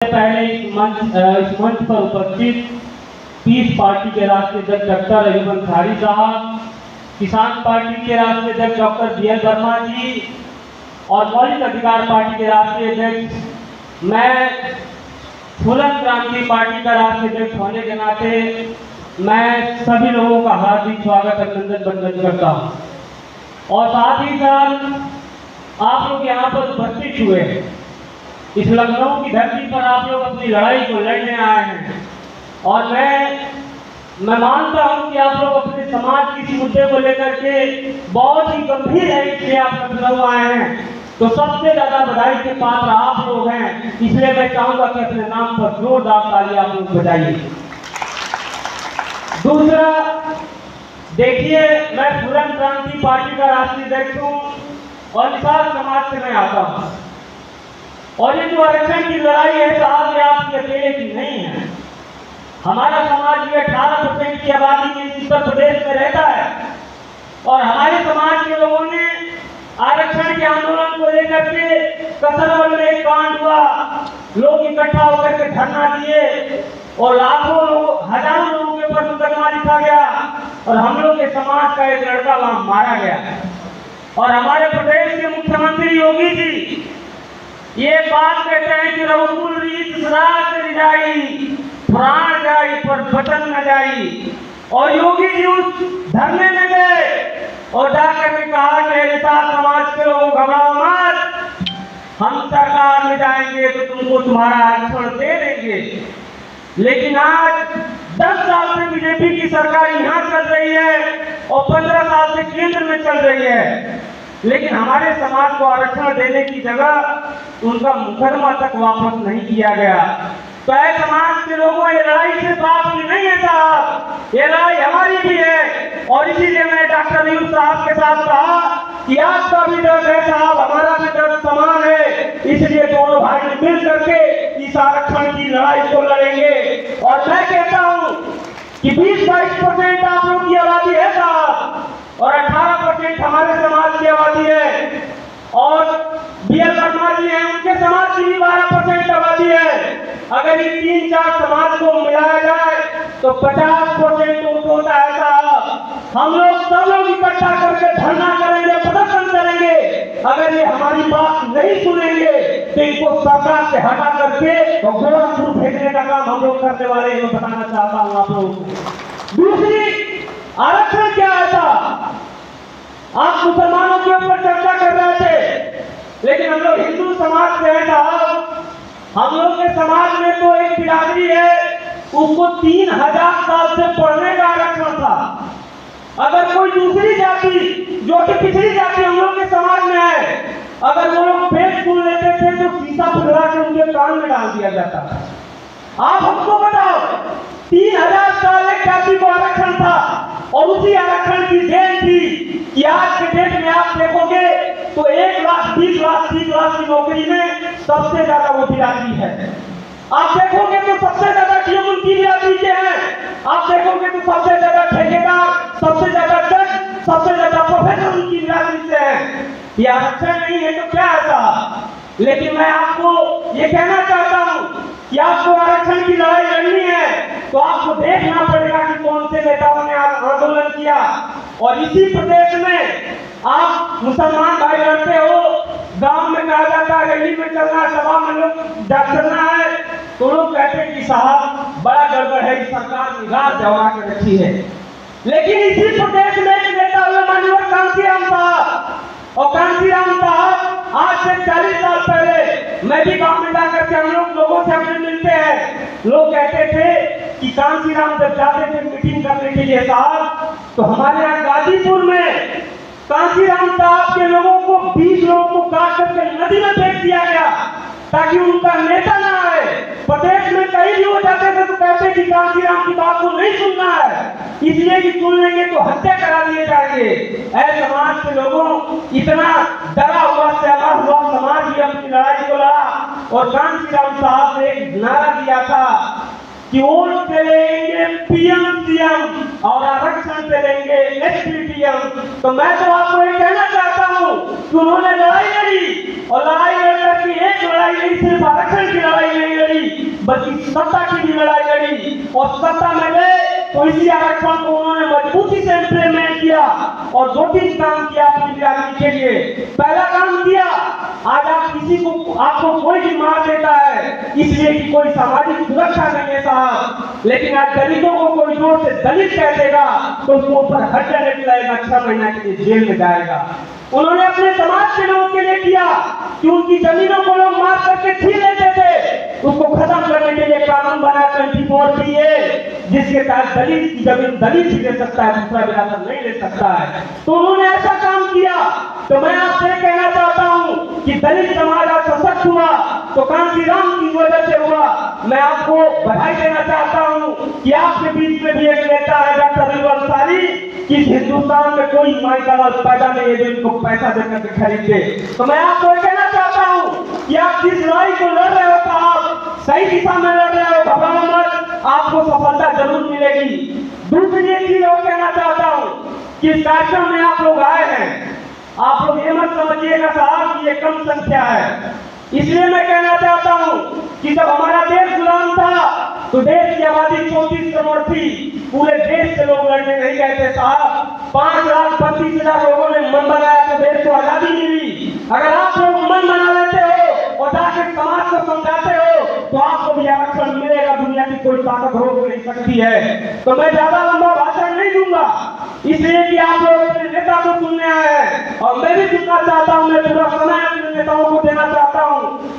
पहले इस मंच पर उपस्थित पीस पार्टी के राष्ट्रीय अध्यक्ष डॉक्टर अयूब अंसारी साहब, किसान पार्टी के राष्ट्रीय अध्यक्ष डॉक्टर BL वर्मा जी और मौलिक अधिकार पार्टी के राष्ट्रीय अध्यक्ष, मैं फूलन क्रांति पार्टी का राष्ट्रीय अध्यक्ष होने के नाते मैं सभी लोगों का हार्दिक स्वागत अभिनंदन वंदन करता हूँ। और साथ ही साथ आप लोग यहाँ पर उपस्थित हुए हैं, इस लखनऊ की धरती पर आप लोग अपनी लड़ाई को लड़ने आए हैं और मैं मानता हूं कि आप लोग अपने समाज की इस मुद्दे को लेकर के बहुत ही गंभीर है, इसलिए आप लखनऊ आए हैं। तो सबसे ज्यादा बधाई के पात्र आप लोग हैं, इसलिए मैं चाहूंगा कि अपने नाम पर जोरदार ताली आप लोग बजाइए। दूसरा, देखिए, मैं फूलन क्रांति पार्टी का राष्ट्रीय अध्यक्ष हूँ और विशाल समाज से मैं आता हूँ। और ये जो आरक्षण की लड़ाई है साहब, ये आपकी अकेले की नहीं है। हमारा समाज भी 18% की आबादी में उत्तर प्रदेश में रहता है और हमारे समाज के लोगों ने आरक्षण के आंदोलन को लेकर के कसरवल में एक कांड हुआ, लोग इकट्ठा होकर के धरना दिए और लाखों लोग, हजारों लोगों के ऊपर मुकदमा लिखा गया और हम लोग के समाज का एक लड़का वहां मारा गया। और हमारे प्रदेश के मुख्यमंत्री योगी जी ये बात कहते हैं कि रघुकुल रीत सरास रिजाई, प्राण जाई पर बचन न जाई। और योगी जी उस धरने में गए और जाकर के कहा कि निषाद समाज के लोग घबराओ मत, हम सरकार में जाएंगे तो तुमको तुम्हारा आरक्षण दे देंगे। लेकिन आज 10 साल से बीजेपी की सरकार यहाँ चल रही है और 15 साल से केंद्र में चल रही है, लेकिन हमारे समाज को आरक्षण देने की जगह उनका मुकदमा तक वापस नहीं किया गया। तो ऐसे समाज के लोगों, ये लड़ाई सिर्फ आपकी नहीं है साहब, ये लड़ाई हमारी भी है। और इसीलिए मैं डॉक्टर अयूब साहब के साथ कहा कि आपका भी दर्द है साहब, हमारा भी दर्द समान है, इसलिए दोनों भाई मिल करके इस आरक्षण की लड़ाई को लड़ेंगे। और मैं कहता हूँ कि 20-22% आप लोग की आबादी है साहब और 18% हमारे समाज की आबादी है। और BL वर्मा जी हैं, उनके समाज की भी 12% आबादी है। अगर ये 3-4 समाज को मिलाया जाए तो 50% वोट होता है साहब। हम लोग सब लोग इकट्ठा करके धरना करेंगे, प्रदर्शन करेंगे। अगर ये हमारी बात नहीं सुनेंगे तो इनको सरकार से हटा करके और गोरखपुर भेजने का काम हम लोग करने वाले हैं, बताना चाहता हूँ आप लोगों को। दूसरी, आरक्षण क्या आता, आप मुसलमानों के ऊपर चर्चा कर रहे थे, लेकिन हम लोग हिंदू समाज से हैं साहब। हम लोग के समाज में तो एक बिरादरी है, उसको 3000 साल से पढ़ने का आरक्षण था। अगर कोई दूसरी जाति जो कि पिछड़ी जाति हम लोग के समाज में है, अगर वो लोग पेट सुन लेते थे तो शीशा पिघला के उनके कान में डाल दिया जाता था। आप हमको बताओ, 3000 साल एक जाति को आरक्षण था और उसी आरक्षण की देन थी कि आज के डेट में आप देखोगे तो 1 लाख 20 लाख 30 लाख की नौकरी में सबसे ज्यादा वो बिरादरी है। आप देखोगे तो सबसे ज्यादा डीएम उनकी बिरादरी के हैं। आप देखोगे तो सबसे ज्यादा ठेकेदार, सबसे ज्यादा जज, सबसे ज्यादा प्रोफेसर उनकी बिरादरी से हैं। ये आरक्षण नहीं है तो क्या ऐसा। लेकिन मैं आपको ये कहना चाहता हूँ कि आपको आरक्षण की लड़ाई लड़नी है तो आपको देखना पड़ेगा कि कौन से नेताओं ने आंदोलन किया। और इसी प्रदेश में आप मुसलमान भाई लड़ते हो, गांव में कहा जाता है रैली में चलना, सभा में लोग चलना है, तो लोग कहते हैं कि साहब बड़ा गड़बड़ है, सरकार निगाह जमा के रखी है। लेकिन इसी प्रदेश में एक नेता हुए माननीय कांसीराम साहब, और कांसीराम साहब आज से 40 साल पहले मैं भी गांव में जाकर के हम लोग लोगों से अपने मिलते हैं, लोग कहते थे कि कांसीराम जब जाते थे मीटिंग करने के लिए साहब, तो हमारे यहाँ गाजीपुर में कांसीराम साहब के लोगों को 20 लोगों को काट करके नदी में फेंक दिया गया ताकि उनका नेता ना आए। प्रदेश में कहीं भी हो जाते थे तो कहते कि कांसीराम की बात को नहीं सुनना है, इसलिए कि सुन लेंगे तो हत्या करा दिए जाएंगे। ऐसे समाज के लोगों, इतना डरा हुआ सहमा हुआ समाज भी अपनी लड़ाई को लड़ा और कांसीराम साहब ने एक नारा दिया था कि वोट से लेंगे PM CM और आरक्षण से लेंगे SPTM। तो मैं तो आपको ये कहना चाहता हूँ कि उन्होंने लड़ाई लड़ी और लड़ाई लड़ करके एक लड़ाई नहीं, सिर्फ आरक्षण की लड़ाई नहीं लड़ी, बल्कि सत्ता की भी लड़ाई लड़ी और सत्ता में गए तो इसी आरक्षण को उन्होंने मजबूती से इम्प्लीमेंट किया और 2-3 काम किया अपनी बिरादरी के लिए। पहला काम किया, आज आप किसी को आपको कोई भी मार देता है इसलिए कि कोई सामाजिक सुरक्षा नहीं है साहब, लेकिन आज दलितों को कोई जोर से दलित कह देगा तो उसको ऊपर हत्या रेट लगेगा, 6 महीना के लिए जेल में जाएगा। उन्होंने अपने समाज के लोगों के लिए किया कि उनकी जमीनों को लोग मार करके छीन लेते थे, उसको खत्म करने के लिए कानून बना 24A, जिसके तहत दलित की जमीन दलित ही ले सकता है, दूसरा बिरादर नहीं ले सकता है। तो उन्होंने ऐसा काम किया। तो मैं आपसे कहना चाहता हूँ कि दलित समाज आज सशक्त हुआ तो कांशीराम की वजह से हुआ। मैं आपको बधाई देना चाहता हूँ कि आपके बीच में भी एक नेता है डॉक्टर अयूब अंसारी, कि हिंदुस्तान में कोई माई का लाल पैदा नहीं है जो इनको पैसा देकर के खरीदे। तो मैं आपको कहना चाहता हूँ कि आप जिस लड़ाई को लड़ रहे हो साहब, सही दिशा में लड़ रहे हो, घबराओ मत, आपको सफलता जरूर मिलेगी। दूसरी एक चीज और कहना चाहता हूँ कि इस कार्यक्रम में आप लोग आए हैं, आप लोग ये मत समझिएगा साहब कि ये कम संख्या है। इसलिए मैं कहना चाहता हूँ कि जब हमारा देश गुलाम था तो देश की आबादी 34 करोड़ थी, पूरे देश से लोग लड़ने नहीं गए थे साहब। 5,32,000 लोगों ने मन बनाया तो देश को आजादी मिली। अगर आप लोग मन बना लेते हो और जाके समाज को समझाते हो तो आपको भी आरक्षण मिलेगा, दुनिया की कोई ताकत रोक नहीं सकती है। तो मैं ज्यादा लंबा भाषण नहीं दूंगा, इसलिए कि आप लोग अपने नेता को सुनने आए हैं और मैं भी सुनना चाहता हूँ। मैं पूरा समय अपने नेताओं को देना चाहता हूँ।